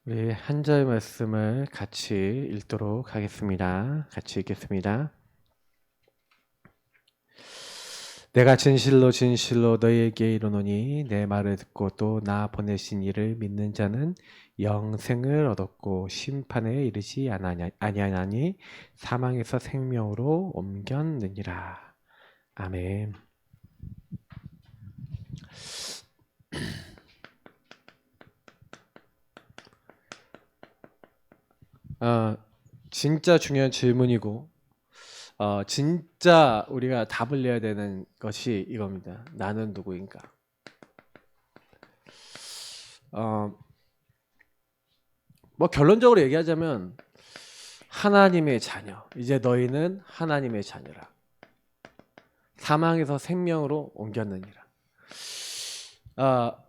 우리 한 절 말씀을 같이 읽도록 하겠습니다. 같이 읽겠습니다. 내가 진실로 진실로 너희에게 이르노니 내 말을 듣고 또 나 보내신 이를 믿는 자는 영생을 얻었고 심판에 이르지 아니하나니 사망에서 생명으로 옮겼느니라. 아멘. 진짜 중요한 질문이고 진짜 우리가 답을 내야 되는 것이 이겁니다. 나는 누구인가? 뭐 결론적으로 얘기하자면 하나님의 자녀. 이제 너희는 하나님의 자녀라. 사망에서 생명으로 옮겼느니라.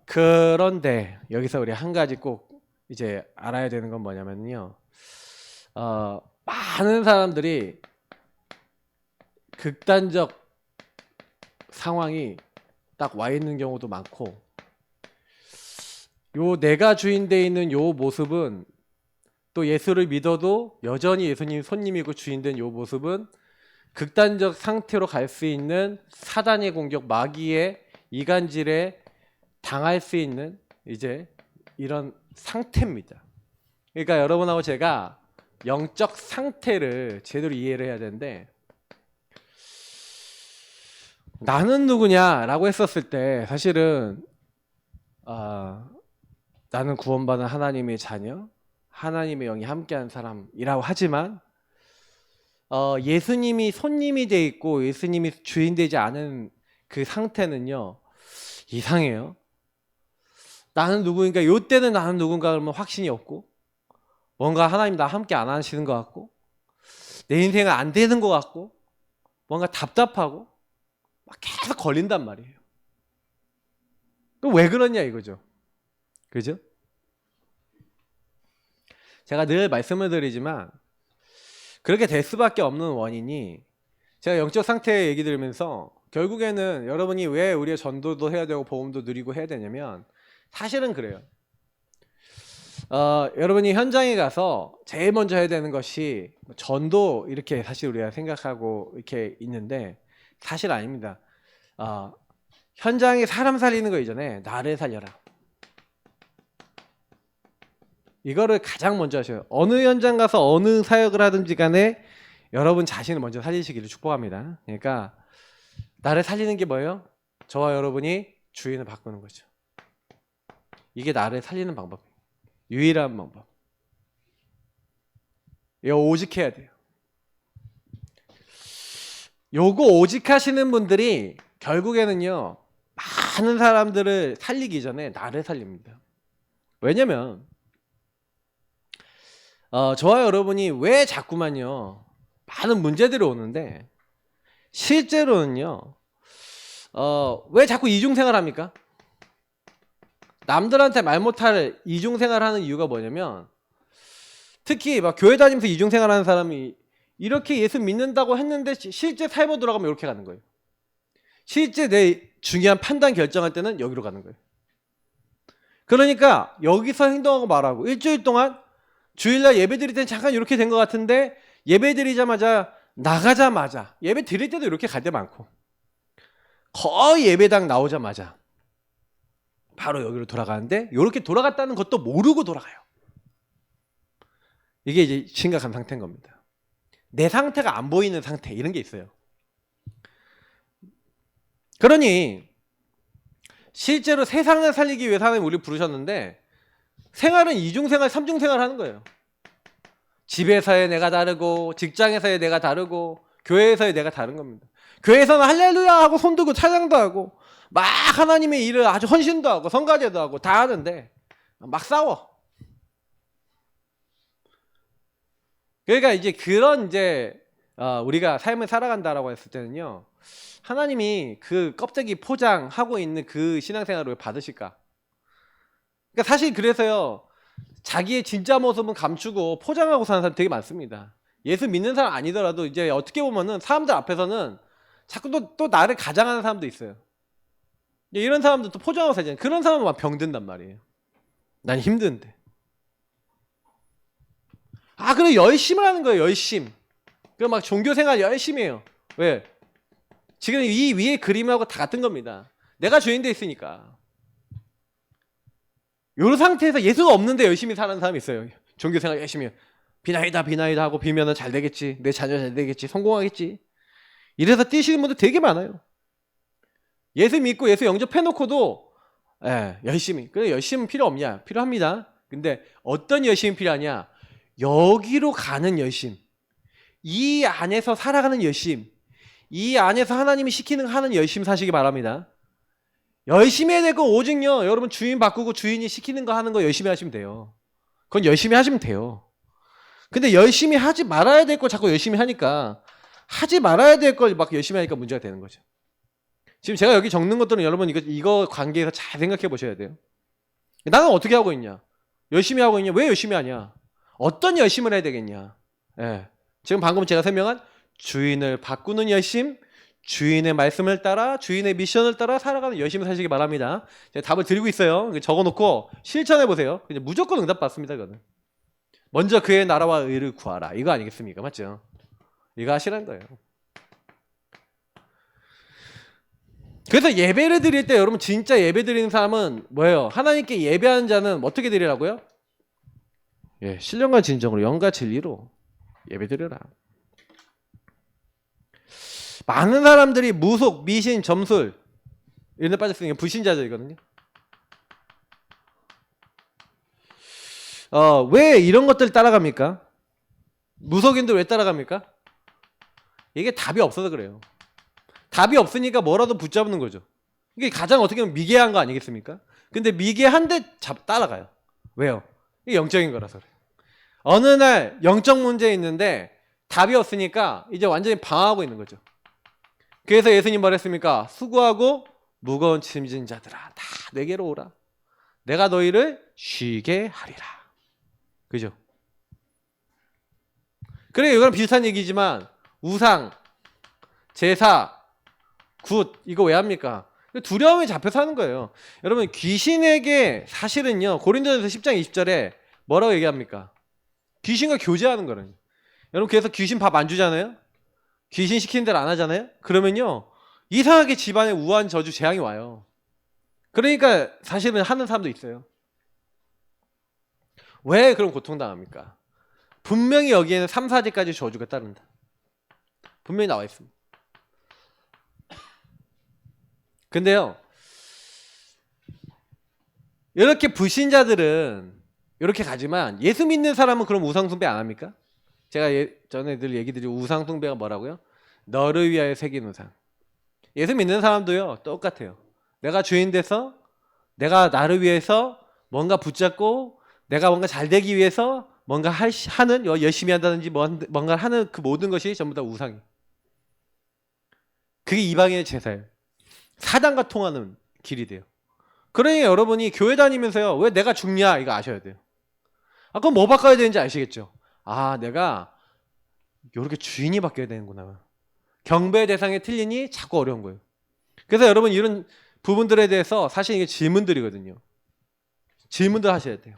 그런데 여기서 우리 한 가지 꼭 이제 알아야 되는 건 뭐냐면요. 많은 사람들이 극단적 상황이 딱 와 있는 경우도 많고, 요 내가 주인되어 있는 요 모습은 또 예수를 믿어도 여전히 예수님 손님이고 주인된 요 모습은 극단적 상태로 갈 수 있는 사단의 공격, 마귀의 이간질에 당할 수 있는 이제 이런 상태입니다. 그러니까 여러분하고 제가 영적 상태를 제대로 이해를 해야 되는데, 나는 누구냐라고 했었을 때 사실은 나는 구원받은 하나님의 자녀, 하나님의 영이 함께한 사람이라고 하지만 예수님이 손님이 돼 있고 예수님이 주인 되지 않은 그 상태는요 이상해요. 나는 누구인가, 요때는 나는 누군가 그러면 확신이 없고 뭔가 하나님 나 함께 안 하시는 것 같고 내 인생은 안 되는 것 같고 뭔가 답답하고 막 계속 걸린단 말이에요. 왜 그러냐 이거죠. 그죠? 제가 늘 말씀을 드리지만 그렇게 될 수밖에 없는 원인이, 제가 영적 상태 얘기 들으면서 결국에는 여러분이 왜 우리의 전도도 해야 되고 복음도 누리고 해야 되냐면 사실은 그래요. 여러분이 현장에 가서 제일 먼저 해야 되는 것이 전도, 이렇게 사실 우리가 생각하고 이렇게 있는데 사실 아닙니다. 현장에 사람 살리는 거 이전에 나를 살려라. 이거를 가장 먼저 하셔요. 어느 현장 가서 어느 사역을 하든지 간에 여러분 자신을 먼저 살리시기를 축복합니다. 그러니까 나를 살리는 게 뭐예요? 저와 여러분이 주인을 바꾸는 거죠. 이게 나를 살리는 방법이에요. 유일한 방법. 이거 오직 해야 돼요. 요거 오직 하시는 분들이 결국에는요 많은 사람들을 살리기 전에 나를 살립니다. 왜냐면 저와 여러분이 왜 자꾸만요 많은 문제들이 오는데, 실제로는요 왜 자꾸 이중생활 합니까? 남들한테 말 못할 이중생활 하는 이유가 뭐냐면, 특히 막 교회 다니면서 이중생활 하는 사람이 이렇게 예수 믿는다고 했는데 실제 살고 들어가면 이렇게 가는 거예요. 실제 내 중요한 판단 결정할 때는 여기로 가는 거예요. 그러니까 여기서 행동하고 말하고 일주일 동안 주일날 예배 드릴 때는 잠깐 이렇게 된 것 같은데 예배 드리자마자 나가자마자, 예배 드릴 때도 이렇게 갈 때 많고 거의 예배당 나오자마자 바로 여기로 돌아가는데, 이렇게 돌아갔다는 것도 모르고 돌아가요. 이게 이제 심각한 상태인 겁니다. 내 상태가 안 보이는 상태, 이런 게 있어요. 그러니 실제로 세상을 살리기 위해 하나님 우리 부르셨는데 생활은 이중생활, 삼중생활 하는 거예요. 집에서의 내가 다르고 직장에서의 내가 다르고 교회에서의 내가 다른 겁니다. 교회에서는 할렐루야 하고 손 들고 찬양도 하고 막 하나님의 일을 아주 헌신도 하고 성가제도 하고 다 하는데 막 싸워. 그러니까 이제 그런 이제 우리가 삶을 살아간다라고 했을 때는요, 하나님이 그 껍데기 포장하고 있는 그 신앙생활을 왜 받으실까? 그러니까 사실 그래서요 자기의 진짜 모습은 감추고 포장하고 사는 사람 되게 많습니다. 예수 믿는 사람 아니더라도 이제 어떻게 보면은 사람들 앞에서는 자꾸 또 나를 가장하는 사람도 있어요. 이런 사람들 또 포장하고 살잖아요. 그런 사람은 막 병든단 말이에요. 난 힘든데. 아, 그래 열심을 하는 거예요. 열심. 그 막 종교생활 열심히 해요. 왜? 지금 이 위에 그림하고 다 같은 겁니다. 내가 주인 돼 있으니까. 요 상태에서 예수가 없는데 열심히 사는 사람이 있어요. 종교생활 열심히 해요. 비나이다 하고 비면은 잘 되겠지. 내 자녀 잘 되겠지. 성공하겠지. 이래서 뛰시는 분들 되게 많아요. 예수 믿고 예수 영접해놓고도 열심히. 그래 열심은 필요 없냐? 필요합니다. 근데 어떤 열심이 필요하냐? 여기로 가는 열심. 이 안에서 살아가는 열심. 이 안에서 하나님이 시키는 하는 열심 사시기 바랍니다. 열심히 해야 될 거 오직요. 여러분 주인 바꾸고 주인이 시키는 거 하는 거 열심히 하시면 돼요. 그건 열심히 하시면 돼요. 근데 열심히 하지 말아야 될 거 자꾸 열심히 하니까 하지 말아야 될 걸 막 열심히 하니까 문제가 되는 거죠. 지금 제가 여기 적는 것들은 여러분 이거 관계에서 잘 생각해 보셔야 돼요. 나는 어떻게 하고 있냐? 열심히 하고 있냐? 왜 열심히 하냐? 어떤 열심을 해야 되겠냐? 지금 방금 제가 설명한 주인을 바꾸는 열심, 주인의 말씀을 따라, 주인의 미션을 따라 살아가는 열심을 사시기 바랍니다. 제가 답을 드리고 있어요. 적어놓고 실천해 보세요. 그냥 무조건 응답 받습니다. 이거는. 먼저 그의 나라와 의를 구하라. 이거 아니겠습니까? 맞죠? 이거 하시라는 거예요. 그래서 예배를 드릴 때 여러분 진짜 예배 드리는 사람은 뭐예요? 하나님께 예배하는 자는 어떻게 드리라고요? 신령과 진정으로 영과 진리로 예배 드려라. 많은 사람들이 무속, 미신, 점술 이런 데 빠졌으니까 불신자들이거든요. 왜 이런 것들 따라갑니까? 무속인들 왜 따라갑니까? 이게 답이 없어서 그래요. 답이 없으니까 뭐라도 붙잡는 거죠. 이게 가장 어떻게 보면 미개한 거 아니겠습니까? 근데 미개한데 따라가요. 왜요? 이게 영적인 거라서 그래요. 어느 날 영적 문제 있는데 답이 없으니까 이제 완전히 방황하고 있는 거죠. 그래서 예수님 말했습니까? 수고하고 무거운 짐진 자들아 다 내게로 오라. 내가 너희를 쉬게 하리라. 그죠? 그래 이거랑 비슷한 얘기지만 우상, 제사, 굿 이거 왜 합니까? 두려움에 잡혀서 하는 거예요. 여러분 귀신에게 사실은요 고린도전서 10장 20절에 뭐라고 얘기합니까? 귀신과 교제하는 거라요. 여러분 그래서 귀신 밥 안 주잖아요? 귀신 시키는 대로 안 하잖아요? 그러면요 이상하게 집안에 우한 저주 재앙이 와요. 그러니까 사실은 하는 사람도 있어요. 왜 그럼 고통당합니까? 분명히 여기에는 3, 4제까지 저주가 따른다. 분명히 나와 있습니다. 근데요 이렇게 불신자들은 이렇게 가지만 예수 믿는 사람은 그럼 우상숭배 안 합니까? 제가 전에 늘 얘기 드린 우상숭배가 뭐라고요? 너를 위하여 새긴 우상. 예수 믿는 사람도요 똑같아요. 내가 주인 돼서 내가 나를 위해서 뭔가 붙잡고 내가 뭔가 잘 되기 위해서 뭔가 하는 열심히 한다든지 뭔가 하는 그 모든 것이 전부 다 우상이에요. 그게 이방인의 제사예요. 사단과 통하는 길이 돼요. 그러니 여러분이 교회 다니면서요 왜 내가 죽냐 이거 아셔야 돼요. 그럼 뭐 바꿔야 되는지 아시겠죠? 내가 이렇게 주인이 바뀌어야 되는구나. 경배의 대상이 틀리니 자꾸 어려운 거예요. 그래서 여러분 이런 부분들에 대해서 사실 이게 질문들이거든요. 질문들 하셔야 돼요.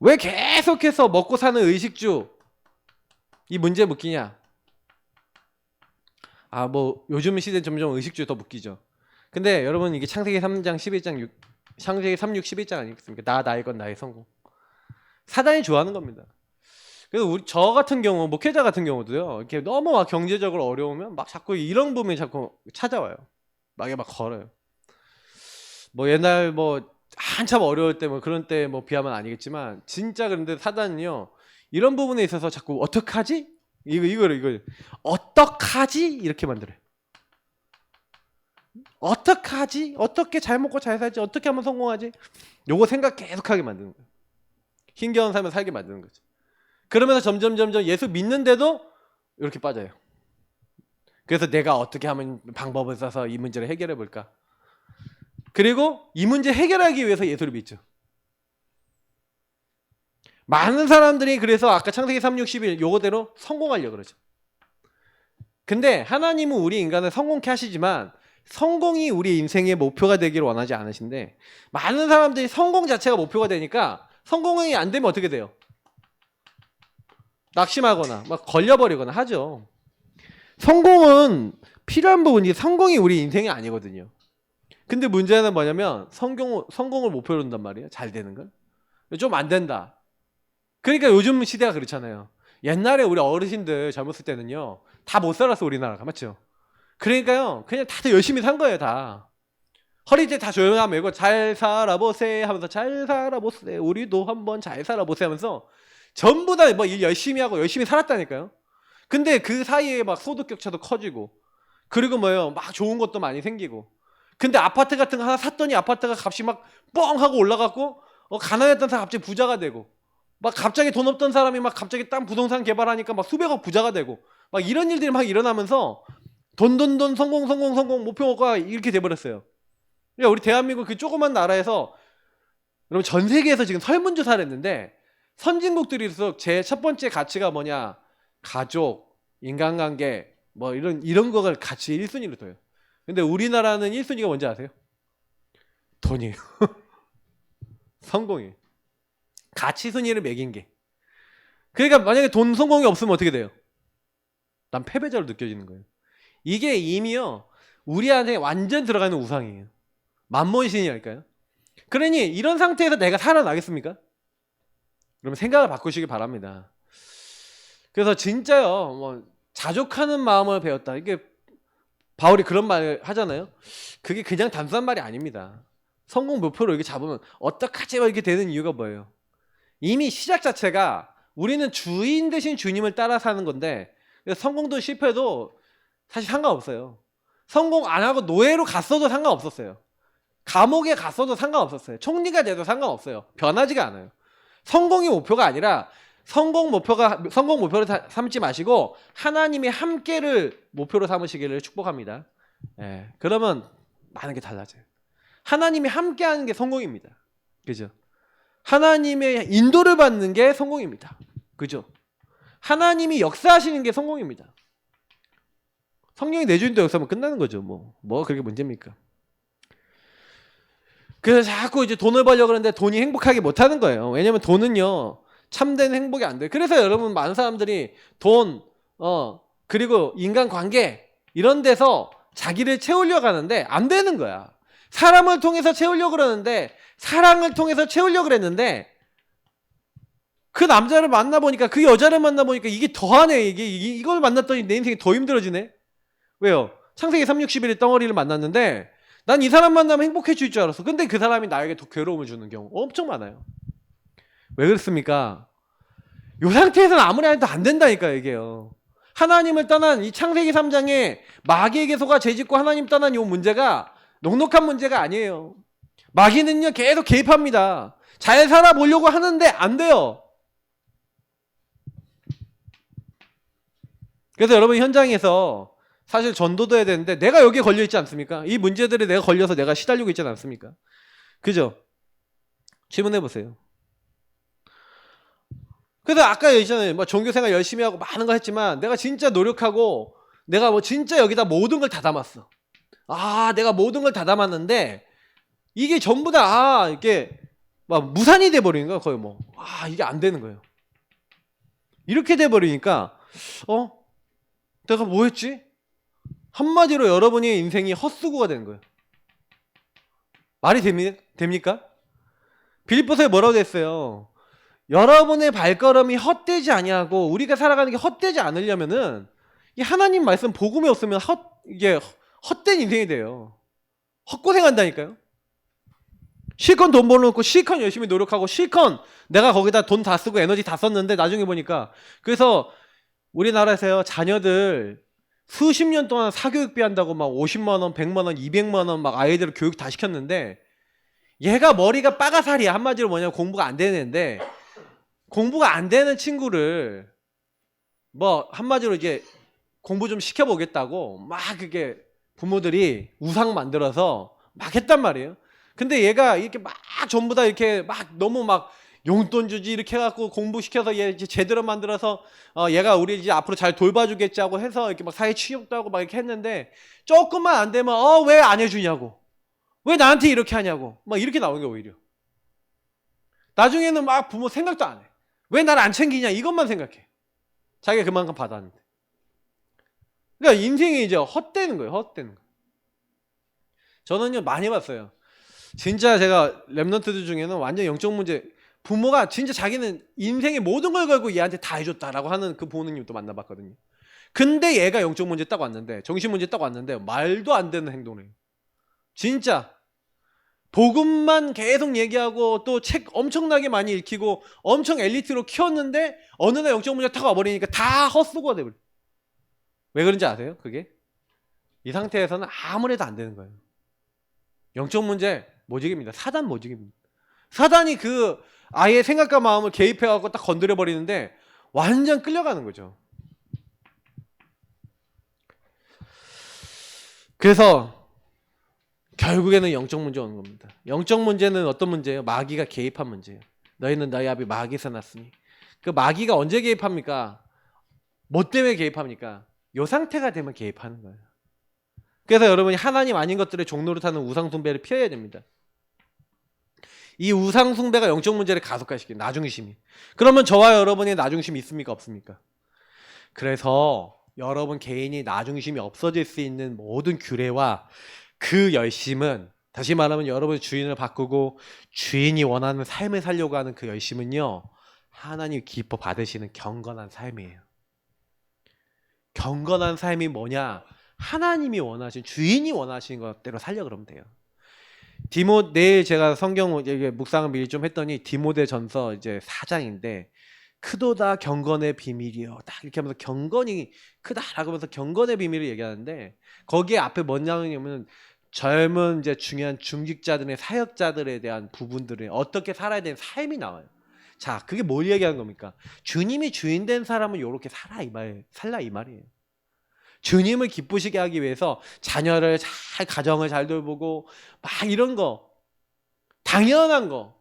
왜 계속해서 먹고 사는 의식주 이 문제 묶이냐? 요즘 시대는 점점 의식주에 더 묶이죠. 근데 여러분 이게 창세기 3장 11장 창세기 3, 6, 11장 아니겠습니까? 나의 것 나의 성공. 사단이 좋아하는 겁니다. 그래서 저 같은 경우 목회자 같은 경우도요. 이렇게 너무 막 경제적으로 어려우면 막 자꾸 이런 부분이 자꾸 찾아와요. 막 걸어요. 옛날 한참 어려울 때 그런 때 비하면 아니겠지만 진짜 그런데 사단은요. 이런 부분에 있어서 자꾸 어떡하지? 이걸 어떡하지? 이렇게 만들어요. 어떡하지? 어떻게 잘 먹고 잘 살지? 어떻게 하면 성공하지? 요거 생각 계속하게 만드는 거예요. 힘겨운 삶을 살게 만드는 거죠. 그러면서 점점 예수 믿는데도 이렇게 빠져요. 그래서 내가 어떻게 하면 방법을 써서 이 문제를 해결해 볼까? 그리고 이 문제 해결하기 위해서 예수를 믿죠. 많은 사람들이 그래서 아까 창세기 3, 6, 11 요거대로 성공하려고 그러죠. 근데 하나님은 우리 인간을 성공케 하시지만 성공이 우리 인생의 목표가 되기를 원하지 않으신데 많은 사람들이 성공 자체가 목표가 되니까 성공이 안 되면 어떻게 돼요? 낙심하거나 막 걸려버리거나 하죠. 성공은 필요한 부분이 성공이 우리 인생이 아니거든요. 근데 문제는 뭐냐면 성공을 목표로 둔단 말이에요. 잘 되는 걸. 좀 안 된다. 그러니까 요즘 시대가 그렇잖아요. 옛날에 우리 어르신들 젊었을 때는요. 다 못 살았어 우리나라가. 맞죠? 그러니까요. 그냥 다들 열심히 산 거예요 다. 허리띠 다 조용하면 메고 잘 살아보세 하면서 잘 살아보세 우리도 한번 잘 살아보세 하면서 전부 다 뭐 일 열심히 하고 열심히 살았다니까요. 근데 그 사이에 막 소득 격차도 커지고 그리고 뭐예요 막 좋은 것도 많이 생기고 근데 아파트 같은 거 하나 샀더니 아파트가 값이 막 뻥 하고 올라갔고 가난했던 사람 갑자기 부자가 되고 막 갑자기 돈 없던 사람이 막 갑자기 땅 부동산 개발하니까 막 수백억 부자가 되고 막 이런 일들이 막 일어나면서 돈 성공 목표가 이렇게 돼버렸어요. 그러니까 우리 대한민국 그 조그만 나라에서 여러분 전 세계에서 지금 설문조사를 했는데 선진국들일수록 제 첫 번째 가치가 뭐냐 가족, 인간관계 뭐 이런 거를 가치 1순위로 둬요. 근데 우리나라는 1순위가 뭔지 아세요? 돈이에요. 성공이에요. 가치 순위를 매긴 게. 그러니까 만약에 돈 성공이 없으면 어떻게 돼요? 난 패배자로 느껴지는 거예요. 이게 이미요 우리한테 완전 들어가는 우상이에요. 만몬신이랄까요? 그러니 이런 상태에서 내가 살아나겠습니까? 그러면 생각을 바꾸시기 바랍니다. 그래서 진짜요 뭐 자족하는 마음을 배웠다. 이게 바울이 그런 말 하잖아요. 그게 그냥 단순한 말이 아닙니다. 성공 목표를 이렇게 잡으면 어떡하지 이렇게 되는 이유가 뭐예요? 이미 시작 자체가 우리는 주인 대신 주님을 따라 사는 건데 성공도 실패도 사실 상관없어요. 성공 안 하고 노예로 갔어도 상관없었어요. 감옥에 갔어도 상관없었어요. 총리가 돼도 상관없어요. 변하지가 않아요. 성공이 목표가 아니라 성공 목표를 삼지 마시고 하나님의 함께를 목표로 삼으시기를 축복합니다. 예, 그러면 많은 게 달라져요. 하나님이 함께하는 게 성공입니다. 그죠? 하나님의 인도를 받는 게 성공입니다. 그죠? 하나님이 역사하시는 게 성공입니다. 성령이 내주인도 역사하면 끝나는 거죠. 뭐 그렇게 문제입니까? 그래서 자꾸 이제 돈을 벌려고 그러는데 돈이 행복하게 못하는 거예요. 왜냐면 돈은요 참된 행복이 안 돼요. 그래서 여러분 많은 사람들이 돈, 그리고 인간관계 이런 데서 자기를 채우려고 하는데 안 되는 거야. 사람을 통해서 채우려고 그러는데 사랑을 통해서 채우려고 그랬는데 그 남자를 만나보니까 그 여자를 만나보니까 이게 더하네. 이걸 만났더니 내 인생이 더 힘들어지네. 왜요? 창세기 361일 덩어리를 만났는데 난 이 사람 만나면 행복해질 줄 알았어. 근데 그 사람이 나에게 더 괴로움을 주는 경우 엄청 많아요. 왜 그렇습니까? 이 상태에서는 아무리 해도 안 된다니까 이게요. 하나님을 떠난 이 창세기 3장에 마귀에게 속아 죄짓고 하나님 떠난 이 문제가 녹록한 문제가 아니에요. 마귀는요 계속 개입합니다. 잘 살아보려고 하는데 안 돼요. 그래서 여러분 현장에서 사실 전도도 해야 되는데 내가 여기에 걸려있지 않습니까? 이 문제들에 내가 걸려서 내가 시달리고 있지 않습니까? 그죠? 질문해보세요. 그래서 아까 얘기했잖아요. 뭐 종교생활 열심히 하고 많은 거 했지만 내가 진짜 노력하고 내가 뭐 진짜 여기다 모든 걸 다 담았어. 내가 모든 걸 다 담았는데 이게 전부 다 이렇게 막 무산이 돼버리는 거야. 거의 이게 안 되는 거예요. 이렇게 돼버리니까 내가 뭐 했지? 한마디로 여러분의 인생이 헛수고가 되는 거예요. 말이 됩니까? 빌립보서에 뭐라고 됐어요? 여러분의 발걸음이 헛되지 아니하고 우리가 살아가는 게 헛되지 않으려면은 이 하나님 말씀 복음이 없으면 이게 헛된 인생이 돼요. 헛고생한다니까요. 실컷 돈 벌어놓고 실컷 열심히 노력하고 실컷 내가 거기다 돈 다 쓰고 에너지 다 썼는데 나중에 보니까 그래서 우리나라에서요 자녀들 수십 년 동안 사교육비 한다고 막 50만 원, 100만 원, 200만 원 막 아이들을 교육 다 시켰는데 얘가 머리가 빠가살이야. 한마디로 뭐냐면 공부가 안 되는 애인데 공부가 안 되는 친구를 한마디로 이제 공부 좀 시켜보겠다고 막 그게 부모들이 우상 만들어서 막 했단 말이에요. 근데 얘가 이렇게 막 전부 다 이렇게 막 너무 막 용돈 주지 이렇게 해갖고 공부시켜서 얘 이제 제대로 만들어서 얘가 우리 이제 앞으로 잘 돌봐주겠지 하고 해서 이렇게 막 사회 취업도 하고 막 이렇게 했는데 조금만 안 되면 왜 안 해주냐고 왜 나한테 이렇게 하냐고 막 이렇게 나오는 게 오히려 나중에는 막 부모 생각도 안 해. 왜 나를 안 챙기냐 이것만 생각해. 자기가 그만큼 받았는데. 그러니까 인생이 이제 헛되는 거예요. 헛되는 거. 저는요 많이 봤어요. 진짜 제가 랩런트들 중에는 완전 영적 문제, 부모가 진짜 자기는 인생의 모든 걸 걸고 얘한테 다 해줬다라고 하는 그 부모님도 만나봤거든요. 근데 얘가 영적 문제 딱 왔는데, 정신 문제 딱 왔는데 말도 안 되는 행동을 해요. 진짜 복음만 계속 얘기하고 또 책 엄청나게 많이 읽히고 엄청 엘리트로 키웠는데 어느 날 영적 문제 딱 와버리니까 다 헛수고가 돼버려. 왜 그런지 아세요? 그게 이 상태에서는 아무 해도 안 되는 거예요. 영적 문제 모직입니다. 사단 모직입니다. 사단이 그 아이의 생각과 마음을 개입해갖고 딱 건드려 버리는데 완전 끌려가는 거죠. 그래서 결국에는 영적 문제 오는 겁니다. 영적 문제는 어떤 문제예요? 마귀가 개입한 문제예요. 너희는 너희 아비 마귀에서 났으니. 그 마귀가 언제 개입합니까? 뭐 때문에 개입합니까? 요 상태가 되면 개입하는 거예요. 그래서 여러분이 하나님 아닌 것들의 종로를 타는 우상 숭배를 피해야 됩니다. 이 우상 숭배가 영적 문제를 가속화시키는 나중심이. 그러면 저와 여러분이 나중심이 있습니까? 없습니까? 그래서 여러분 개인이 나중심이 없어질 수 있는 모든 규례와 그 열심은, 다시 말하면 여러분의 주인을 바꾸고 주인이 원하는 삶을 살려고 하는 그 열심은요, 하나님 기뻐 받으시는 경건한 삶이에요. 경건한 삶이 뭐냐? 하나님이 원하신, 주인이 원하시는 것대로 살려 그러면 돼요. 내일 제가 성경 묵상을 미리 좀 했더니 디모데전서 이제 4장인데 크도다 경건의 비밀이요. 딱 이렇게 하면서 경건이 크다라고 하면서 경건의 비밀을 얘기하는데 거기에 앞에 뭐냐면 젊은 이제 중요한 중직자들의 사역자들에 대한 부분들을 어떻게 살아야 되는 삶이 나와요. 자, 그게 뭘 얘기하는 겁니까? 주님이 주인 된 사람은 이렇게 살라 이 말이에요. 주님을 기쁘시게 하기 위해서 자녀를 잘, 가정을 잘 돌보고 막 이런 거, 당연한 거,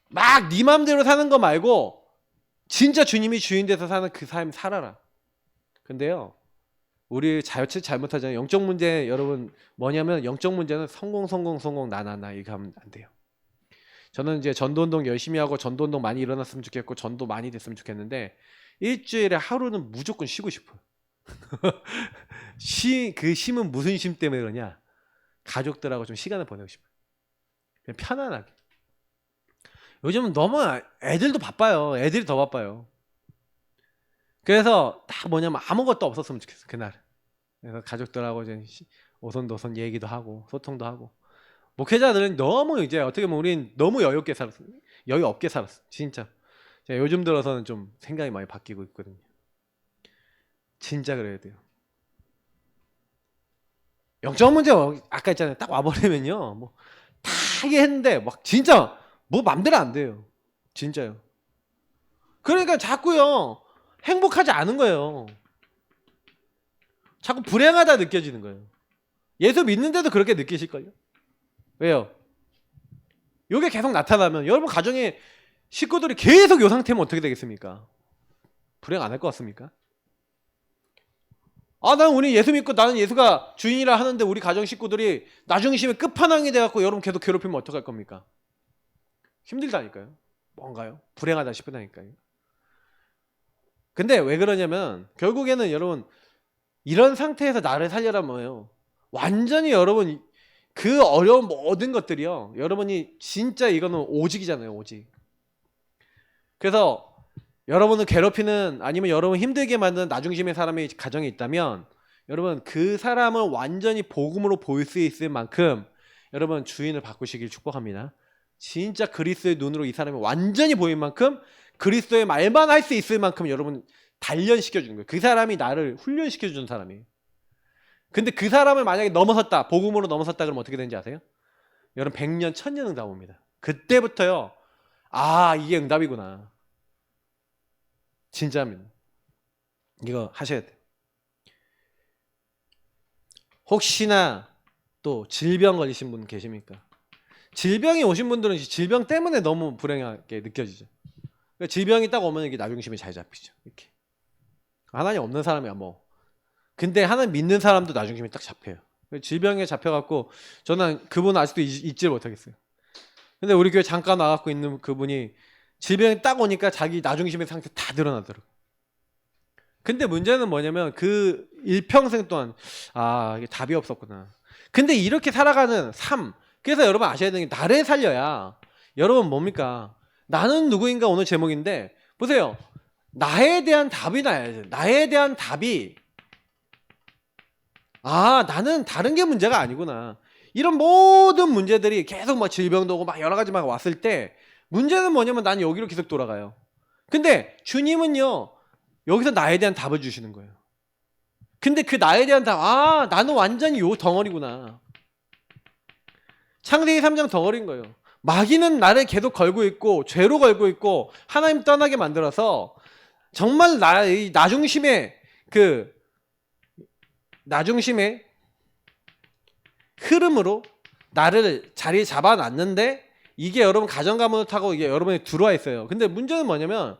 막 네 맘대로 사는 거 말고 진짜 주님이 주인 돼서 사는 그 삶 살아라. 근데요, 우리 자칫 잘못하잖아요. 영적 문제 여러분 뭐냐면 영적 문제는 성공 나나나 이렇게 하면 안 돼요. 저는 이제 전도운동 열심히 하고 전도운동 많이 일어났으면 좋겠고 전도 많이 됐으면 좋겠는데 일주일에 하루는 무조건 쉬고 싶어요. 그 쉼은 무슨 쉼 때문에 그러냐? 가족들하고 좀 시간을 보내고 싶어요. 그냥 편안하게. 요즘은 너무 애들도 바빠요. 애들이 더 바빠요. 그래서 딱 뭐냐면 아무것도 없었으면 좋겠어 그날. 그래서 가족들하고 이제 오손도손 얘기도 하고 소통도 하고. 목회자들은 너무 이제 어떻게 보면 우린 너무 여유 없게 살았어. 진짜. 제가 요즘 들어서는 좀 생각이 많이 바뀌고 있거든요. 진짜 그래야 돼요. 영적 문제 아까 있잖아요. 딱 와버리면요, 뭐 다 하게 했는데 막 진짜 뭐 맘대로 안 돼요. 진짜요. 그러니까 자꾸요 행복하지 않은 거예요. 자꾸 불행하다 느껴지는 거예요. 예수 믿는데도 그렇게 느끼실걸요? 왜요? 이게 계속 나타나면 여러분 가정에 식구들이 계속 이 상태면 어떻게 되겠습니까? 불행 안 할 것 같습니까? 난 우리 예수 믿고 나는 예수가 주인이라 하는데 우리 가정 식구들이 나중심에 끝판왕이 돼갖고 여러분 계속 괴롭히면 어떡할 겁니까? 힘들다니까요. 뭔가요? 불행하다 싶다니까요. 근데 왜 그러냐면 결국에는 여러분 이런 상태에서 나를 살려라 뭐예요? 완전히 여러분 그 어려운 모든 것들이요. 여러분이 진짜 이거는 오직이잖아요. 오직. 그래서 여러분을 괴롭히는 아니면 여러분 힘들게 만드는 나중심의 사람이 가정에 있다면 여러분 그 사람을 완전히 복음으로 볼 수 있을 만큼 여러분 주인을 바꾸시길 축복합니다. 진짜 그리스도의 눈으로 이 사람이 완전히 보일 만큼 그리스도의 말만 할 수 있을 만큼 여러분 단련시켜주는 거예요. 그 사람이 나를 훈련시켜주는 사람이에요. 근데 그 사람을 만약에 넘어섰다, 복음으로 넘어섰다 그러면 어떻게 되는지 아세요? 여러분 100년, 1000년 응답 옵니다. 그때부터요, 이게 응답이구나. 진짜입니다. 이거 하셔야 돼요. 혹시나 또 질병 걸리신 분 계십니까? 질병이 오신 분들은 질병 때문에 너무 불행하게 느껴지죠. 그러니까 질병이 딱 오면 이게 나중심이 잘 잡히죠. 이렇게. 하나님 없는 사람이야 뭐. 근데 하나님 믿는 사람도 나중심이 딱 잡혀요. 질병에 잡혀갖고 저는 그분 아직도 잊지를 못하겠어요. 근데 우리 교회 잠깐 와갖고 있는 그분이 질병이 딱 오니까 자기 나중심의 상태 다 드러나더라고. 근데 문제는 뭐냐면 그 일평생 동안 이게 답이 없었구나. 근데 이렇게 살아가는 삶. 그래서 여러분 아셔야 되는 게 나를 살려야 여러분 뭡니까? 나는 누구인가 오늘 제목인데 보세요. 나에 대한 답이 나야죠. 나에 대한 답이 나는 다른 게 문제가 아니구나. 이런 모든 문제들이 계속 막 질병도 오고 막 여러 가지 막 왔을 때 문제는 뭐냐면 난 여기로 계속 돌아가요. 근데 주님은요. 여기서 나에 대한 답을 주시는 거예요. 근데 그 나에 대한 답, 나는 완전히 요 덩어리구나. 창세기 3장 덩어리인 거예요. 마귀는 나를 계속 걸고 있고 죄로 걸고 있고 하나님 떠나게 만들어서 정말 나중심의 흐름으로 나를 자리에 잡아놨는데 이게 여러분 가정가문을 타고 이게 여러분이 들어와 있어요. 근데 문제는 뭐냐면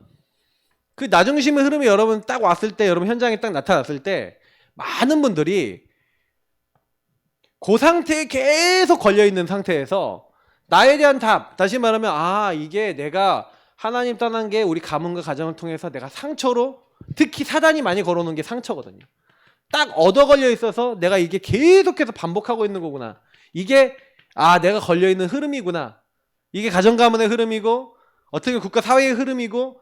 그 나중심의 흐름이 여러분 딱 왔을 때 여러분 현장에 딱 나타났을 때 많은 분들이 그 상태에 계속 걸려있는 상태에서 나에 대한 답, 다시 말하면 이게 내가 하나님 떠난 게 우리 가문과 가정을 통해서 내가 상처로 특히 사단이 많이 걸어놓은 게 상처거든요. 딱 얻어 걸려 있어서 내가 이게 계속해서 반복하고 있는 거구나. 이게 내가 걸려있는 흐름이구나. 이게 가정가문의 흐름이고 어떻게 국가 사회의 흐름이고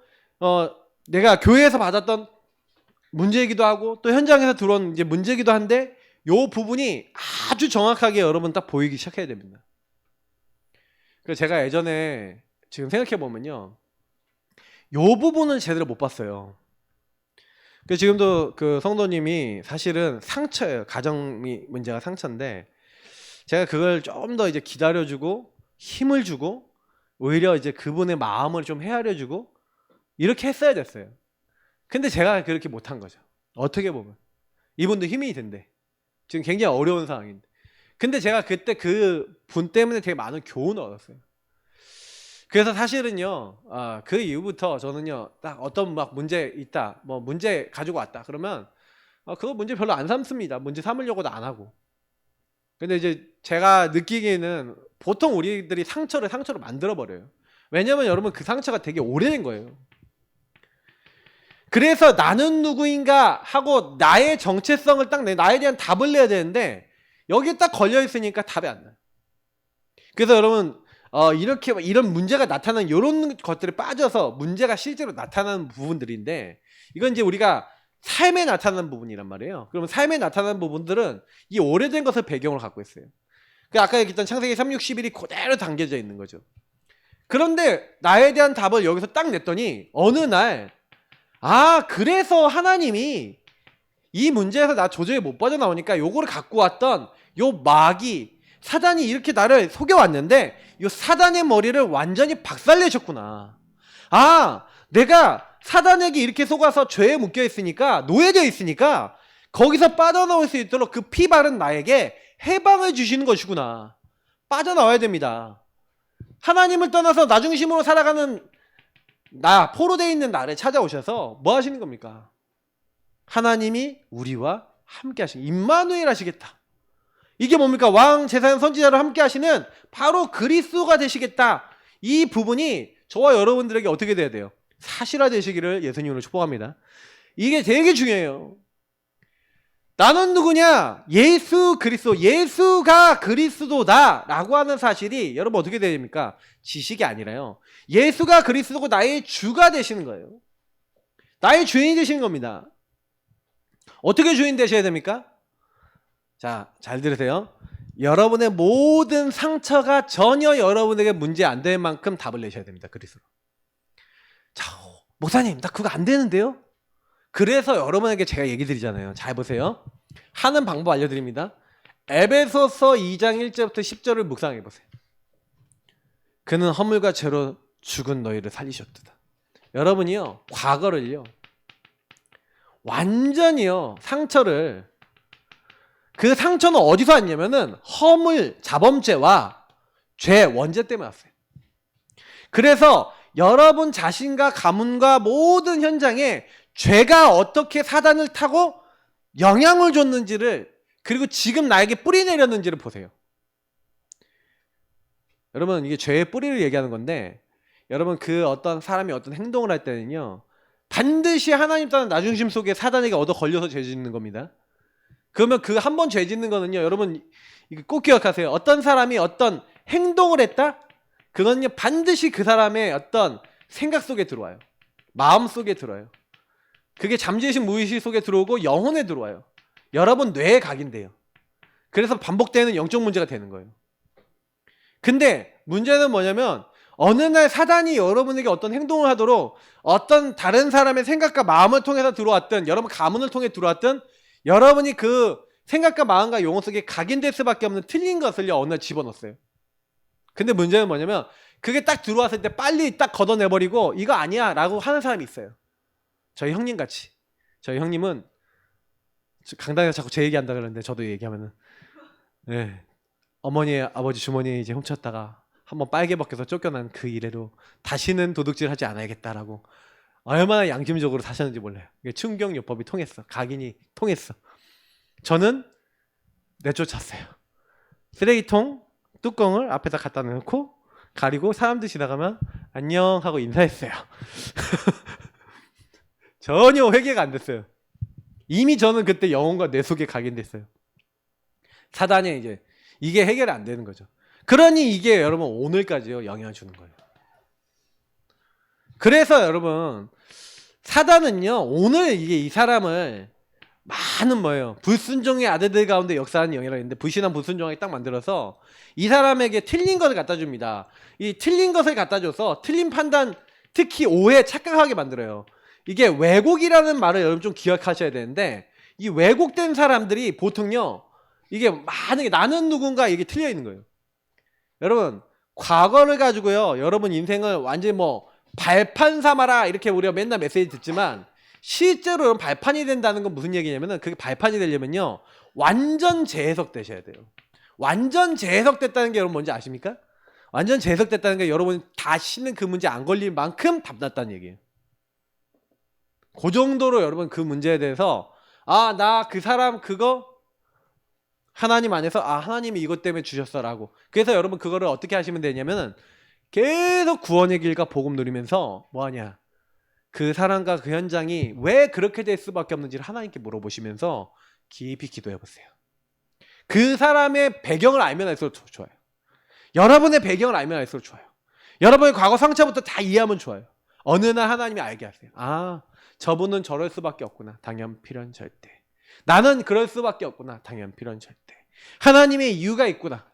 내가 교회에서 받았던 문제이기도 하고 또 현장에서 들어온 이제 문제이기도 한데 요 부분이 아주 정확하게 여러분 딱 보이기 시작해야 됩니다. 그래서 제가 예전에 지금 생각해 보면요, 요 부분은 제대로 못 봤어요. 그 지금도 그 성도님이 사실은 상처예요. 가정이 문제가 상처인데 제가 그걸 좀 더 이제 기다려주고 힘을 주고 오히려 이제 그분의 마음을 좀 헤아려주고 이렇게 했어야 됐어요. 근데 제가 그렇게 못한 거죠. 어떻게 보면 이분도 힘이 든대. 지금 굉장히 어려운 상황인데. 근데 제가 그때 그 분 때문에 되게 많은 교훈을 얻었어요. 그래서 사실은요, 그 이후부터 저는요, 딱 어떤 막 문제 있다, 뭐 문제 가지고 왔다 그러면 그거 문제 별로 안 삼습니다. 문제 삼으려고도 안 하고. 근데 이제 제가 느끼기에는 보통 우리들이 상처를 만들어 버려요. 왜냐면 여러분 그 상처가 되게 오래된 거예요. 그래서 나는 누구인가 하고 나의 정체성을 딱 나에 대한 답을 내야 되는데 여기에 딱 걸려 있으니까 답이 안 나요. 그래서 여러분 이렇게 이런 문제가 나타나는 이런 것들에 빠져서 문제가 실제로 나타나는 부분들인데 이건 이제 우리가 삶에 나타나는 부분이란 말이에요. 그러면 삶에 나타나는 부분들은 이 오래된 것을 배경으로 갖고 있어요. 그 아까 얘기했던 창세기 3, 6, 11이 그대로 담겨져 있는 거죠. 그런데 나에 대한 답을 여기서 딱 냈더니 어느 날 그래서 하나님이 이 문제에서 나 도저히 못 빠져나오니까 요거를 갖고 왔던 요 마귀 사단이 이렇게 나를 속여왔는데 요 사단의 머리를 완전히 박살내셨구나. 내가 사단에게 이렇게 속아서 죄에 묶여 있으니까 노예되어 있으니까 거기서 빠져나올 수 있도록 그 피 바른 나에게 해방을 주시는 것이구나. 빠져나와야 됩니다. 하나님을 떠나서 나중심으로 살아가는 포로되어 있는 나를 찾아오셔서 뭐 하시는 겁니까? 하나님이 우리와 함께 하시는 임마누엘 하시겠다. 이게 뭡니까? 왕, 제사장, 선지자로 함께 하시는 바로 그리스도가 되시겠다. 이 부분이 저와 여러분들에게 어떻게 돼야 돼요? 사실화 되시기를 예수님으로 축복합니다. 이게 되게 중요해요. 나는 누구냐? 예수 그리스도, 예수가 그리스도다 라고 하는 사실이 여러분 어떻게 돼야 됩니까? 지식이 아니라요, 예수가 그리스도고 나의 주가 되시는 거예요. 나의 주인이 되시는 겁니다. 어떻게 주인 되셔야 됩니까? 자, 잘 들으세요. 여러분의 모든 상처가 전혀 여러분에게 문제 안 될 만큼 답을 내셔야 됩니다. 그리스도. 자, 목사님 나 그거 안 되는데요? 그래서 여러분에게 제가 얘기 드리잖아요. 잘 보세요. 하는 방법 알려드립니다. 에베소서 2장 1절부터 10절을 묵상해 보세요. 그는 허물과 죄로 죽은 너희를 살리셨도다. 여러분이요, 과거를요 완전히요 상처를, 그 상처는 어디서 왔냐면은 허물, 자범죄와 죄, 원죄 때문에 왔어요. 그래서 여러분 자신과 가문과 모든 현장에 죄가 어떻게 사단을 타고 영향을 줬는지를, 그리고 지금 나에게 뿌리 내렸는지를 보세요. 여러분 이게 죄의 뿌리를 얘기하는 건데, 여러분 그 어떤 사람이 어떤 행동을 할 때는요, 반드시 하나님 따른 나중심 속에 사단에게 얻어 걸려서 죄 짓는 겁니다. 그러면 그 한 번 죄 짓는 거는요, 여러분 이거 꼭 기억하세요. 어떤 사람이 어떤 행동을 했다? 그건요 반드시 그 사람의 어떤 생각 속에 들어와요. 마음 속에 들어요. 그게 잠재의식 무의식 속에 들어오고 영혼에 들어와요. 여러분 뇌에 각인돼요. 그래서 반복되는 영적 문제가 되는 거예요. 근데 문제는 뭐냐면, 어느 날 사단이 여러분에게 어떤 행동을 하도록 어떤 다른 사람의 생각과 마음을 통해서 들어왔든, 여러분 가문을 통해 들어왔든, 여러분이 그 생각과 마음과 영혼 속에 각인될 수밖에 없는 틀린 것을요 어느 날 집어넣었어요. 근데 문제는 뭐냐면, 그게 딱 들어왔을 때 빨리 딱 걷어내버리고 이거 아니야 라고 하는 사람이 있어요. 저희 형님 같이. 저희 형님은 강당에서 자꾸 제 얘기한다 그러는데, 저도 얘기하면은 네. 어머니 아버지 주머니에 이제 훔쳤다가 한번 빨개 벗겨서 쫓겨난 그 이래로 다시는 도둑질 하지 않아야겠다라고 얼마나 양심적으로 사셨는지 몰라요. 충격요법이 통했어. 각인이 통했어. 저는 내쫓았어요. 쓰레기통 뚜껑을 앞에다 갖다 놓고 가리고 사람들 지나가면 안녕 하고 인사했어요. 전혀 회개가 안 됐어요. 이미 저는 그때 영혼과 뇌 속에 각인됐어요. 사단이 이제 이게 해결이 안 되는 거죠. 그러니 이게 여러분 오늘까지요 영향을 주는 거예요. 그래서 여러분 사단은요 오늘 이게 이 사람을 많은 뭐예요, 불순종의 아들들 가운데 역사하는 영이라고 했는데, 불신한 불순종하게 딱 만들어서 이 사람에게 틀린 것을 갖다 줍니다. 이 틀린 것을 갖다 줘서 틀린 판단, 특히 오해, 착각하게 만들어요. 이게 왜곡이라는 말을 여러분 좀 기억하셔야 되는데, 이 왜곡된 사람들이 보통요 이게 많은, 나는 누군가 이게 틀려 있는 거예요. 여러분 과거를 가지고요 여러분 인생을 완전히 뭐 발판 삼아라 이렇게 우리가 맨날 메시지 듣지만, 실제로 여러분 발판이 된다는 건 무슨 얘기냐면은, 그게 발판이 되려면요 완전 재해석 되셔야 돼요. 완전 재해석됐다는 게 여러분 뭔지 아십니까? 완전 재해석됐다는 게 여러분 다시는 그 문제 안 걸릴 만큼 답났다는 얘기예요. 그 정도로 여러분 그 문제에 대해서, 아, 나 그 사람 그거 하나님 안에서, 아, 하나님이 이것 때문에 주셨어 라고. 그래서 여러분 그거를 어떻게 하시면 되냐면은, 계속 구원의 길과 복음 누리면서 뭐하냐, 그 사람과 그 현장이 왜 그렇게 될 수밖에 없는지를 하나님께 물어보시면서 깊이 기도해 보세요. 그 사람의 배경을 알면 알수록 좋아요. 여러분의 배경을 알면 알수록 좋아요. 여러분의 과거 상처부터 다 이해하면 좋아요. 어느 날 하나님이 알게 하세요. 아, 저분은 저럴 수밖에 없구나. 당연 필연 절대. 나는 그럴 수밖에 없구나. 당연 필연 절대. 하나님의 이유가 있구나.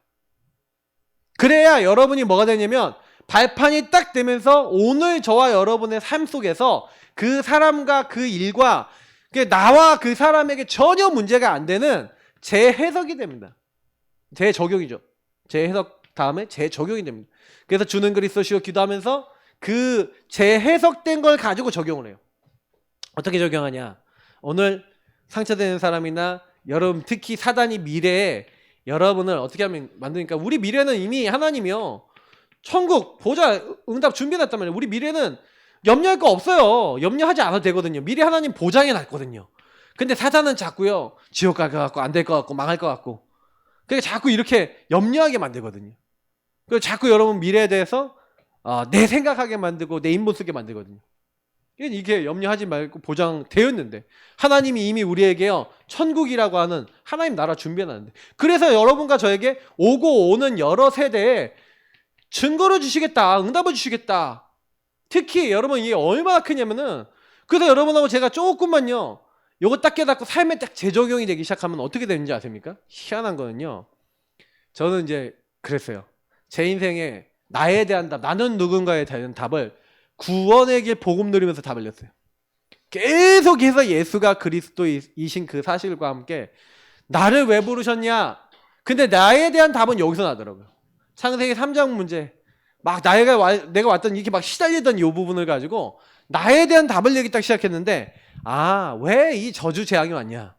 그래야 여러분이 뭐가 되냐면, 발판이 딱 되면서 오늘 저와 여러분의 삶 속에서 그 사람과 그 일과 나와 그 사람에게 전혀 문제가 안 되는 재해석이 됩니다. 재적용이죠. 재해석 다음에 재적용이 됩니다. 그래서 주는 그리스도시요 기도하면서 그 재해석된 걸 가지고 적용을 해요. 어떻게 적용하냐, 오늘 상처되는 사람이나 여러분 특히 사단이 미래에 여러분을 어떻게 하면 만드니까, 우리 미래는 이미 하나님이요 천국 보좌 응답 준비해놨단 말이에요. 우리 미래는 염려할 거 없어요. 염려하지 않아도 되거든요. 미래 하나님 보장해놨거든요. 근데 사단은 자꾸요 지옥 갈 것 같고 안 될 것 같고 망할 것 같고, 그러니까 자꾸 이렇게 염려하게 만들거든요. 그리고 자꾸 여러분 미래에 대해서 내 생각하게 만들고 내 인본 쓰게 만들거든요. 이게 염려하지 말고 보장되었는데, 하나님이 이미 우리에게요 천국이라고 하는 하나님 나라 준비해놨는데, 그래서 여러분과 저에게 오고 오는 여러 세대에 증거를 주시겠다, 응답을 주시겠다. 특히 여러분 이게 얼마나 크냐면은, 그래서 여러분하고 제가 조금만요 요거 딱 깨닫고 삶에 딱 재적용이 되기 시작하면 어떻게 되는지 아십니까? 희한한 거는요, 저는 이제 그랬어요. 제 인생에 나에 대한 답, 나는 누군가에 대한 답을 구원의 길 복음 누리면서 답을 냈어요. 계속해서 예수가 그리스도이신 그 사실과 함께 나를 왜 부르셨냐, 근데 나에 대한 답은 여기서 나더라고요. 창세기 3장 문제, 막 내가 왔던 이렇게 막 시달리던 이 부분을 가지고 나에 대한 답을 내기 딱 시작했는데, 아, 왜 이 저주 재앙이 왔냐,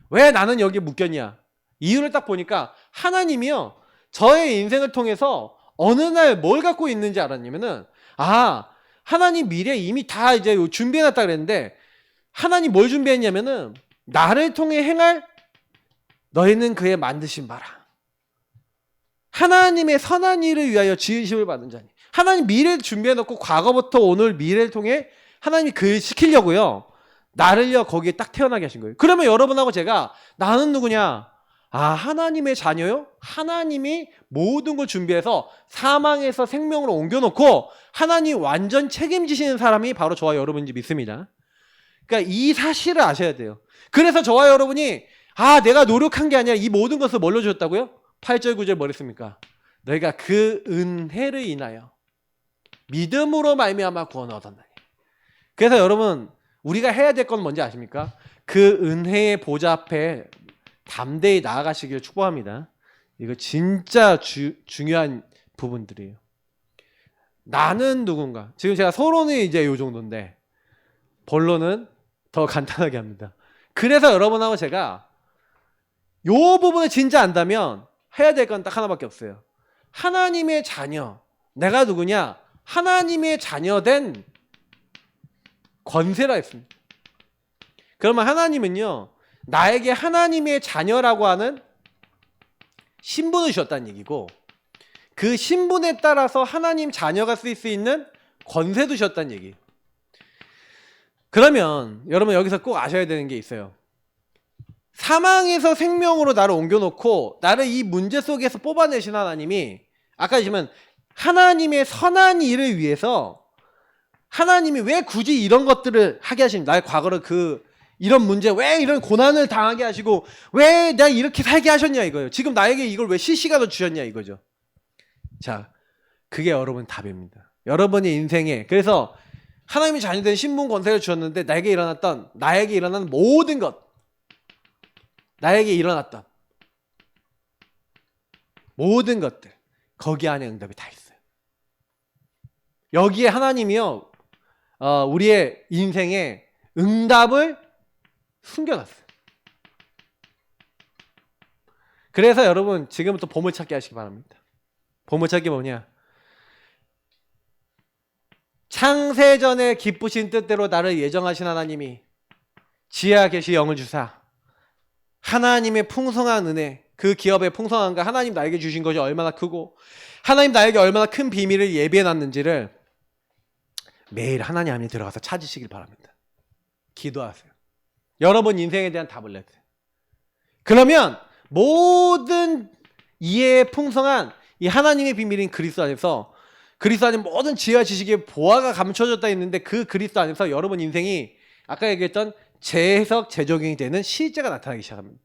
왜 나는 여기 묶였냐, 이유를 딱 보니까 하나님이요 저의 인생을 통해서 어느 날 뭘 갖고 있는지 알았냐면은, 아, 하나님 미래 이미 다 이제 준비해놨다 그랬는데, 하나님 뭘 준비했냐면은, 나를 통해 행할 너희는 그의 만드신 바라. 하나님의 선한 일을 위하여 지으심을 받은 자니. 하나님 미래를 준비해놓고 과거부터 오늘 미래를 통해 하나님이 그 시키려고요. 나를요 거기에 딱 태어나게 하신 거예요. 그러면 여러분하고 제가 나는 누구냐? 아, 하나님의 자녀요? 하나님이 모든 걸 준비해서 사망에서 생명으로 옮겨놓고 하나님 완전 책임지시는 사람이 바로 저와 여러분인지 믿습니다. 그러니까 이 사실을 아셔야 돼요. 그래서 저와 여러분이 내가 노력한 게 아니라 이 모든 것을 뭘로 주셨다고요? 8절 9절 뭐 했습니까? 너희가 그 은혜를 인하여 믿음으로 말미암아 구원을 얻었나니. 그래서 여러분 우리가 해야 될 건 뭔지 아십니까? 그 은혜의 보좌 앞에 담대히 나아가시길 축복합니다. 이거 진짜 중요한 부분들이에요. 나는 누군가. 지금 제가 서론은 이제 요 정도인데 본론은 더 간단하게 합니다. 그래서 여러분하고 제가 요 부분을 진짜 안다면 해야 될 건 딱 하나밖에 없어요. 하나님의 자녀. 내가 누구냐? 하나님의 자녀된 권세라 했습니다. 그러면 하나님은요, 나에게 하나님의 자녀라고 하는 신분을 주셨다는 얘기고, 그 신분에 따라서 하나님 자녀가 쓸 수 있는 권세도 주셨다는 얘기예요. 그러면 여러분 여기서 꼭 아셔야 되는 게 있어요. 사망에서 생명으로 나를 옮겨놓고 나를 이 문제 속에서 뽑아내신 하나님이, 아까 보시면 하나님의 선한 일을 위해서 하나님이 왜 굳이 이런 것들을 하게 하십니까? 나의 과거를 이런 문제, 왜 이런 고난을 당하게 하시고 왜 나 이렇게 살게 하셨냐 이거예요. 지금 나에게 이걸 왜 실시간으로 주셨냐 이거죠. 자, 그게 여러분 답입니다. 여러분의 인생에, 그래서 하나님이 자녀된 신분 권세를 주셨는데 나에게 일어나는 모든 것, 나에게 일어났던 모든 것들, 거기 안에 응답이 다 있어요. 여기에 하나님이요, 우리의 인생에 응답을 숨겨놨어요. 그래서 여러분 지금부터 보물찾기 하시기 바랍니다. 보물찾기 뭐냐? 창세전에 기쁘신 뜻대로 나를 예정하신 하나님이 지혜와 계시 영을 주사 하나님의 풍성한 은혜, 그 기업의 풍성함과 하나님 나에게 주신 것이 얼마나 크고 하나님 나에게 얼마나 큰 비밀을 예비해놨는지를 매일 하나님 안에 들어가서 찾으시길 바랍니다. 기도하세요. 여러분 인생에 대한 답을 내세요. 그러면 모든 이해의 풍성한 이 하나님의 비밀인 그리스도 안에서, 그리스도 안에 모든 지혜와 지식의 보화가 감춰졌다 했는데 그 그리스도 안에서 여러분 인생이 아까 얘기했던 재해석, 재적용이 되는 실제가 나타나기 시작합니다.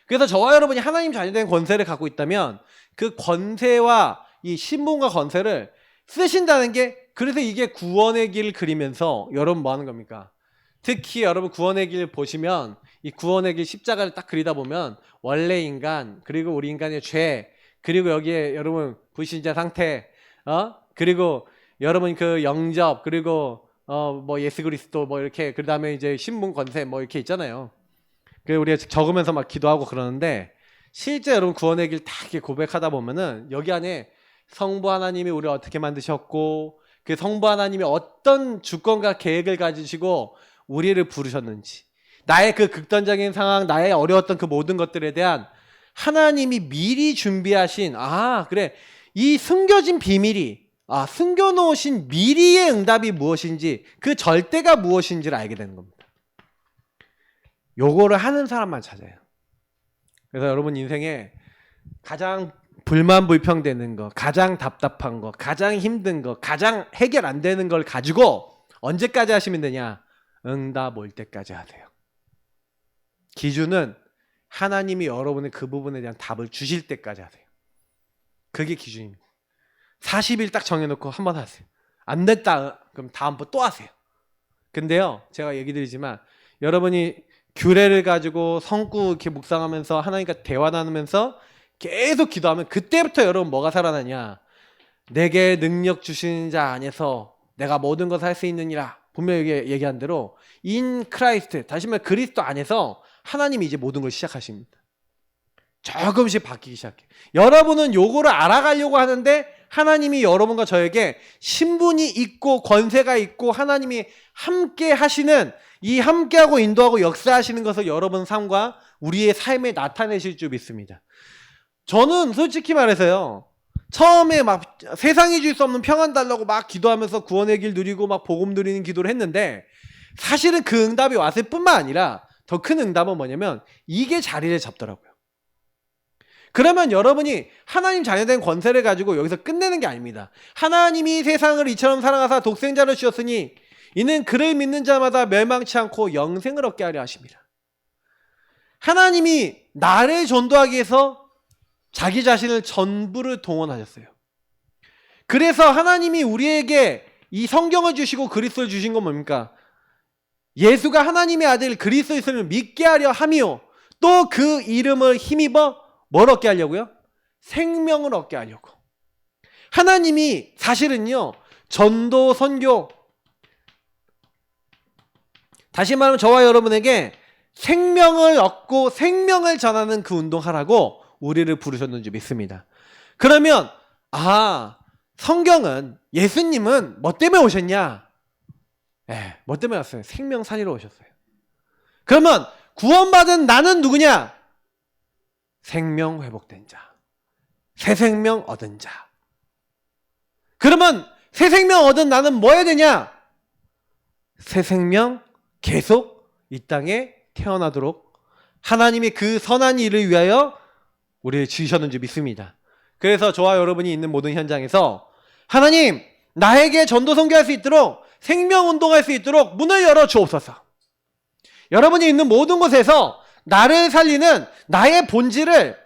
그래서 저와 여러분이 하나님 자녀된 권세를 갖고 있다면 그 권세와 이 신분과 권세를 쓰신다는 게, 그래서 이게 구원의 길을 그리면서 여러분 뭐 하는 겁니까? 특히 여러분 구원의 길 보시면 이 구원의 길 십자가를 딱 그리다 보면 원래 인간, 그리고 우리 인간의 죄, 그리고 여기에 여러분 불신자 상태, 그리고 여러분 그 영접, 그리고 뭐 예수 그리스도 뭐 이렇게, 그 다음에 이제 신분 권세 뭐 이렇게 있잖아요. 그 우리가 적으면서 막 기도하고 그러는데 실제 여러분 구원의 길 다 이렇게 고백하다 보면은 여기 안에 성부 하나님이 우리를 어떻게 만드셨고 그 성부 하나님이 어떤 주권과 계획을 가지시고 우리를 부르셨는지, 나의 그 극단적인 상황, 나의 어려웠던 그 모든 것들에 대한 하나님이 미리 준비하신, 그래, 이 숨겨진 비밀이, 숨겨놓으신 미리의 응답이 무엇인지, 그 절대가 무엇인지를 알게 되는 겁니다. 요거를 하는 사람만 찾아요. 그래서 여러분 인생에 가장 불만불평되는 거, 가장 답답한 거, 가장 힘든 거, 가장 해결 안 되는 걸 가지고 언제까지 하시면 되냐? 응답 올 때까지 하세요. 기준은 하나님이 여러분의 그 부분에 대한 답을 주실 때까지 하세요. 그게 기준입니다. 40일 딱 정해놓고 한번 하세요. 안 됐다 그럼 다음번 또 하세요. 근데요, 제가 얘기 드리지만 여러분이 규례를 가지고 성구 이렇게 묵상하면서 하나님과 대화 나누면서 계속 기도하면 그때부터 여러분 뭐가 살아나냐? 내게 능력 주신 자 안에서 내가 모든 것을 할 수 있느니라. 분명히 얘기한 대로 in Christ, 다시 말해 그리스도 안에서 하나님이 이제 모든 걸 시작하십니다. 조금씩 바뀌기 시작해요. 여러분은 요거를 알아가려고 하는데 하나님이 여러분과 저에게 신분이 있고 권세가 있고 하나님이 함께 하시는, 이 함께하고 인도하고 역사하시는 것을 여러분 삶과 우리의 삶에 나타내실 줄 믿습니다. 저는 솔직히 말해서요, 처음에 막 세상이 줄 수 없는 평안 달라고 막 기도하면서 구원의 길 누리고 막 복음 누리는 기도를 했는데 사실은 그 응답이 왔을 뿐만 아니라 더 큰 응답은 뭐냐면 이게 자리를 잡더라고요. 그러면 여러분이 하나님 자녀된 권세를 가지고 여기서 끝내는 게 아닙니다. 하나님이 세상을 이처럼 사랑하사 독생자를 주셨으니 이는 그를 믿는 자마다 멸망치 않고 영생을 얻게 하려 하십니다. 하나님이 나를 전도하기 위해서 자기 자신을 전부를 동원하셨어요. 그래서 하나님이 우리에게 이 성경을 주시고 그리스도를 주신 건 뭡니까? 예수가 하나님의 아들 그리스도를 믿게 하려 함이요 또 그 이름을 힘입어 뭘 얻게 하려고요? 생명을 얻게 하려고. 하나님이 사실은요 전도 선교, 다시 말하면 저와 여러분에게 생명을 얻고 생명을 전하는 그 운동하라고 우리를 부르셨는지 믿습니다. 그러면 성경은 예수님은 뭐 때문에 오셨냐? 뭐 때문에 왔어요? 생명 살리러 오셨어요. 그러면 구원받은 나는 누구냐? 생명 회복된 자, 새 생명 얻은 자. 그러면 새 생명 얻은 나는 뭐 해야 되냐? 새 생명 계속 이 땅에 태어나도록 하나님이 그 선한 일을 위하여 우리를 지으셨는지 믿습니다. 그래서 저와 여러분이 있는 모든 현장에서 하나님 나에게 전도 선교할 수 있도록 생명 운동할 수 있도록 문을 열어 주옵소서. 여러분이 있는 모든 곳에서 나를 살리는 나의 본질을,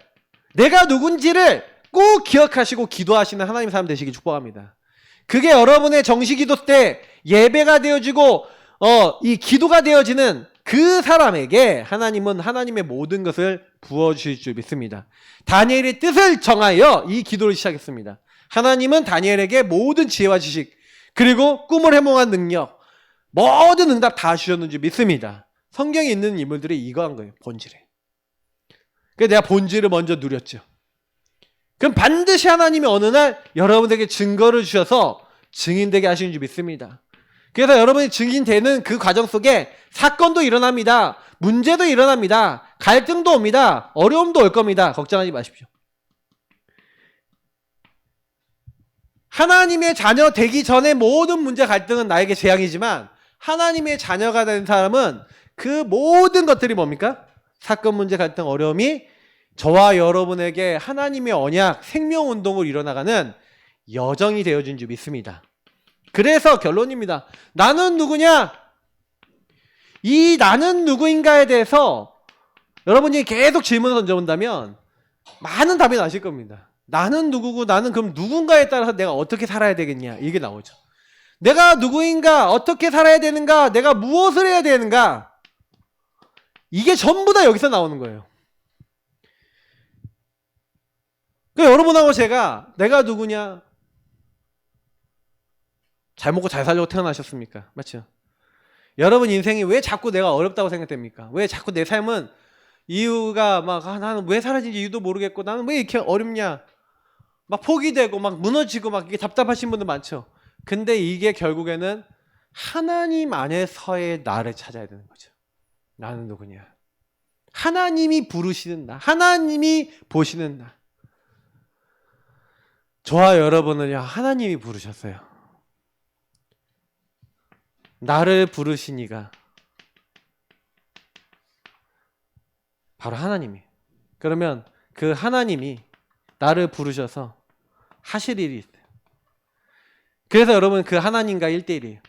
내가 누군지를 꼭 기억하시고 기도하시는 하나님 사람 되시기 축복합니다. 그게 여러분의 정시기도 때 예배가 되어지고 이 기도가 되어지는 그 사람에게 하나님은 하나님의 모든 것을 부어주실 줄 믿습니다. 다니엘의 뜻을 정하여 이 기도를 시작했습니다. 하나님은 다니엘에게 모든 지혜와 지식 그리고 꿈을 해몽한 능력 모든 응답 다 주셨는지 믿습니다. 성경에 있는 인물들이 이거 한 거예요. 본질에. 그래서 내가 본질을 먼저 누렸죠. 그럼 반드시 하나님이 어느 날 여러분에게 증거를 주셔서 증인되게 하시는 줄 믿습니다. 그래서 여러분이 증인되는 그 과정 속에 사건도 일어납니다. 문제도 일어납니다. 갈등도 옵니다. 어려움도 올 겁니다. 걱정하지 마십시오. 하나님의 자녀 되기 전에 모든 문제 갈등은 나에게 재앙이지만 하나님의 자녀가 된 사람은 그 모든 것들이 뭡니까? 사건, 문제, 갈등, 어려움이 저와 여러분에게 하나님의 언약, 생명운동을 이뤄나가는 여정이 되어준 줄 믿습니다. 그래서 결론입니다. 나는 누구냐? 이 나는 누구인가에 대해서 여러분이 계속 질문을 던져본다면 많은 답이 나실 겁니다. 나는 누구고 나는 그럼 누군가에 따라서 내가 어떻게 살아야 되겠냐? 이게 나오죠. 내가 누구인가? 어떻게 살아야 되는가? 내가 무엇을 해야 되는가? 이게 전부 다 여기서 나오는 거예요. 그러니까 여러분하고 제가 내가 누구냐? 잘 먹고 잘 살려고 태어나셨습니까? 맞죠? 여러분 인생이 왜 자꾸 내가 어렵다고 생각됩니까? 왜 자꾸 내 삶은 이유가 나는 왜 사라진지 이유도 모르겠고 나는 왜 이렇게 어렵냐? 막 포기되고 막 무너지고 막 이게 답답하신 분들 많죠. 근데 이게 결국에는 하나님 안에서의 나를 찾아야 되는 거죠. 나는 누구냐? 하나님이 부르시는 나, 하나님이 보시는 나. 저와 여러분은요, 하나님이 부르셨어요. 나를 부르신 이가 바로 하나님이. 그러면 그 하나님이 나를 부르셔서 하실 일이 있어요. 그래서 여러분 그 하나님과 1대1이에요.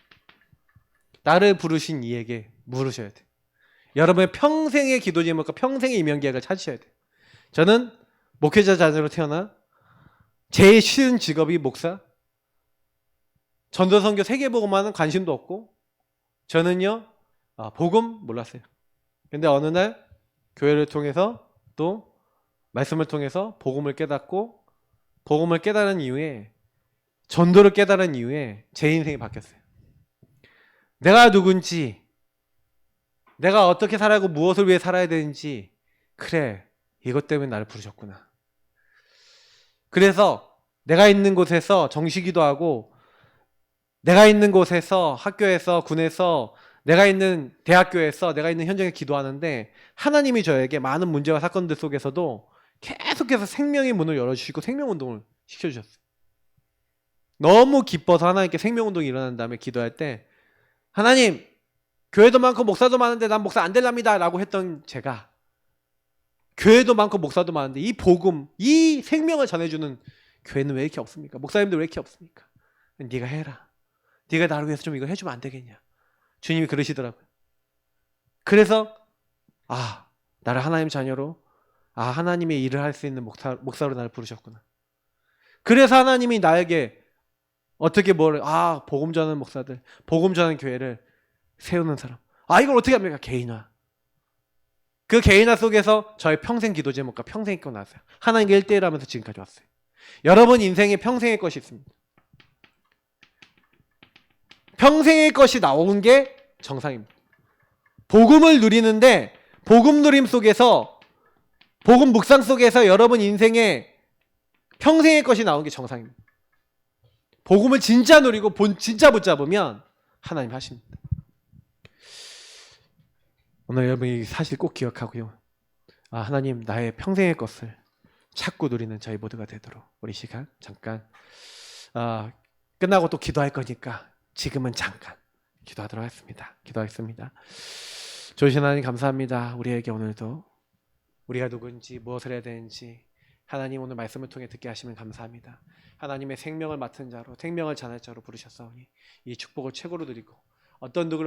나를 부르신 이에게 물으셔야 돼요. 여러분의 평생의 기도 제목과 평생의 이명계약을 찾으셔야 돼요. 저는 목회자 자녀로 태어나 제일 쉬운 직업이 목사, 전도선교 세계복음화는 관심도 없고 저는요 복음 몰랐어요. 근데 어느 날 교회를 통해서 또 말씀을 통해서 복음을 깨닫고 복음을 깨달은 이후에 전도를 깨달은 이후에 제 인생이 바뀌었어요. 내가 누군지, 내가 어떻게 살아가고 무엇을 위해 살아야 되는지, 그래 이것 때문에 나를 부르셨구나. 그래서 내가 있는 곳에서 정시기도 하고 내가 있는 곳에서 학교에서 군에서 내가 있는 대학교에서 내가 있는 현장에 기도하는데 하나님이 저에게 많은 문제와 사건들 속에서도 계속해서 생명의 문을 열어주시고 생명운동을 시켜주셨어요. 너무 기뻐서 하나님께 생명운동이 일어난 다음에 기도할 때 하나님 교회도 많고 목사도 많은데 난 목사 안 될랍니다 라고 했던 제가 교회도 많고 목사도 많은데 이 복음, 이 생명을 전해주는 교회는 왜 이렇게 없습니까? 목사님들 왜 이렇게 없습니까? 네가 해라. 네가 나를 위해서 좀 이거 해주면 안 되겠냐? 주님이 그러시더라고요. 그래서 나를 하나님 자녀로 하나님의 일을 할 수 있는 목사로 나를 부르셨구나. 그래서 하나님이 나에게 어떻게 복음 전하는 목사들, 복음 전하는 교회를 세우는 사람. 이걸 어떻게 합니까? 개인화. 그 개인화 속에서 저의 평생 기도 제목과 평생의 것 나왔어요. 하나님께 1대1 하면서 지금까지 왔어요. 여러분 인생에 평생의 것이 있습니다. 평생의 것이 나오는 게 정상입니다. 복음을 누리는데 복음 누림 속에서 복음 묵상 속에서 여러분 인생에 평생의 것이 나오는 게 정상입니다. 복음을 진짜 누리고 진짜 붙잡으면 하나님 하십니다. 오늘 여러분이 사실 꼭 기억하고요. 하나님 나의 평생의 것을 찾고 누리는 저희 모두가 되도록 우리 시간 잠깐 끝나고 또 기도할 거니까 지금은 잠깐 기도하도록 하겠습니다. 기도하겠습니다. 좋으신 하나님 감사합니다. 우리에게 오늘도 우리가 누군지 무엇을 해야 되는지 하나님 오늘 말씀을 통해 듣게 하시면 감사합니다. 하나님의 생명을 맡은 자로 생명을 전할 자로 부르셨사오니 이 축복을 최고로 드리고 어떤 누구를